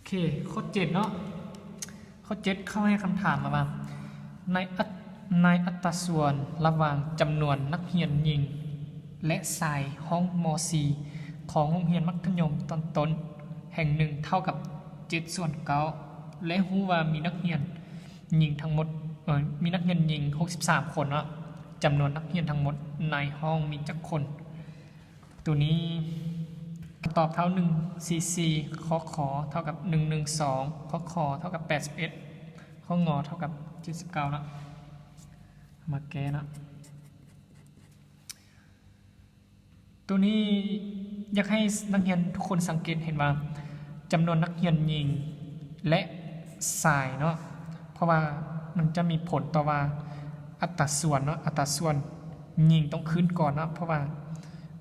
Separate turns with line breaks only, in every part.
เคข้อ7เนาะข้อ7เข้าให้คำถามมาว่าในอัตราส่วนระหว่างจำนวนนักเรียนหญิงและชายห้องม .4 ของโรงเรียนมัธยมตอนต้นแห่งหนึ่งเท่ากับ7/9และรู้ว่ามีนักเรียนหญิงทั้งหมดมีนักเรียนหญิง63คนเนาะจำนวนนักเรียนทั้งหมดในห้องมีจักคนตัวนี้ตอบเท่า1 4 4ข้อขอเท่ากับ112ข้อขอเท่ากับ81ข้องอเท่ากับ79นะมาแก้นะตัวนี้อยากให้นักเรียนทุกคนสังเกตเห็นว่าจำนวนนักเรียนหญิงและชายเนาะเพราะว่ามันจะมีผลต่อว่าอัตราส่วนเนาะอัตราส่วนหญิงต้องขึ้นก่อนเนาะเพราะว่า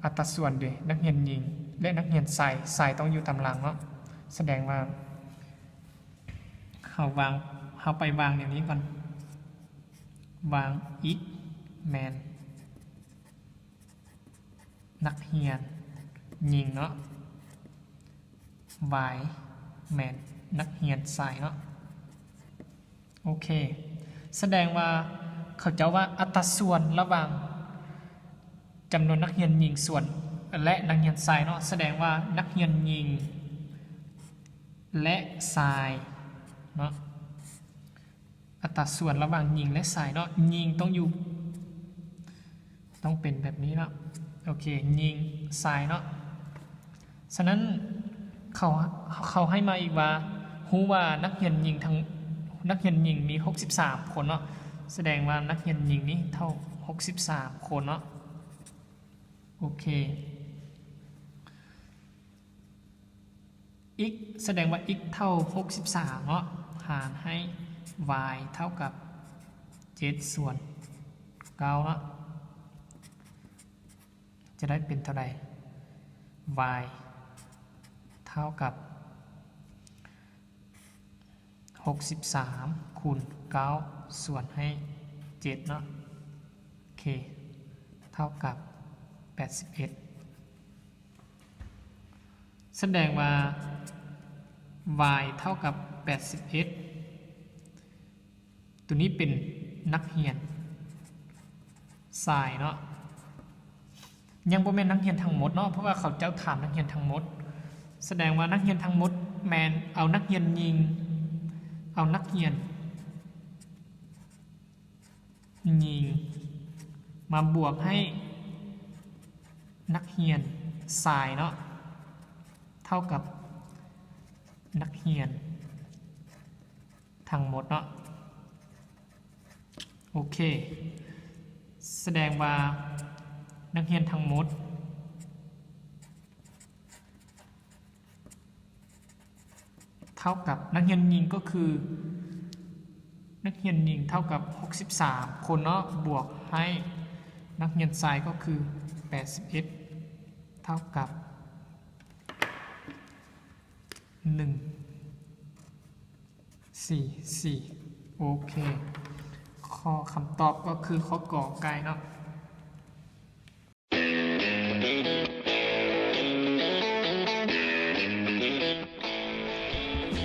อัตราส่วนเด็กนักเรียนหญิงและนักเรียนชายต้องอยู่ตำหลังเนาะแสดงว่าเขาไปวางอย่างนี้ก่อนวางอีกแมนนักเรียนหญิงเนาะวายแมนนักเรียนชายเนาะโอเคแสดงว่าเขาจะว่าอัตราส่วนระหว่างจำนวนนักเรียนหญิงส่วนและนักเรียนชายเนาะแสดงว่านักเรียนหญิงและชายเนาะอัตราส่วนระหว่างหญิงและชายเนาะหญิงต้องเป็นแบบนี้เนาะโอเคหญิงชายเนาะฉะนั้นเขาให้มาอีกว่ารู้ว่านักเรียนหญิงมี63คนเนาะแสดงว่านักเรียนหญิงนี้เท่า63คนเนาะโอเคx แสดงว่า x เท่า63เนาะหารให้ y เท่ากับ7/9เนาะจะได้เป็นเท่าไหร่ y เท่ากับ63คูณ9ส่วนให้7เนาะโอเคเท่ากับ81แสดงว่า y เท่ากับ81ตัวนี้เป็นนักเรียนชายเนาะยังบ่แม่นนักเรียนทั้งหมดเนาะเพราะว่าเขาเจ้าถามนักเรียนทั้งหมดแสดงว่านักเรียนทั้งหมดแมนเอานักเรียนหญิงมาบวกให้นักเรียนชายเนาะเท่ากับนักเรียนทั้งหมดเนาะโอเคแสดงว่านักเรียนทั้งหมดเท่ากับนักเรียนหญิงก็คือนักเรียนหญิงเท่ากับ63คนเนาะบวกให้นักเรียนชายก็คือ81เท่ากับ144โอเคข้อคำตอบก็คือข้อกอไก่เนาะ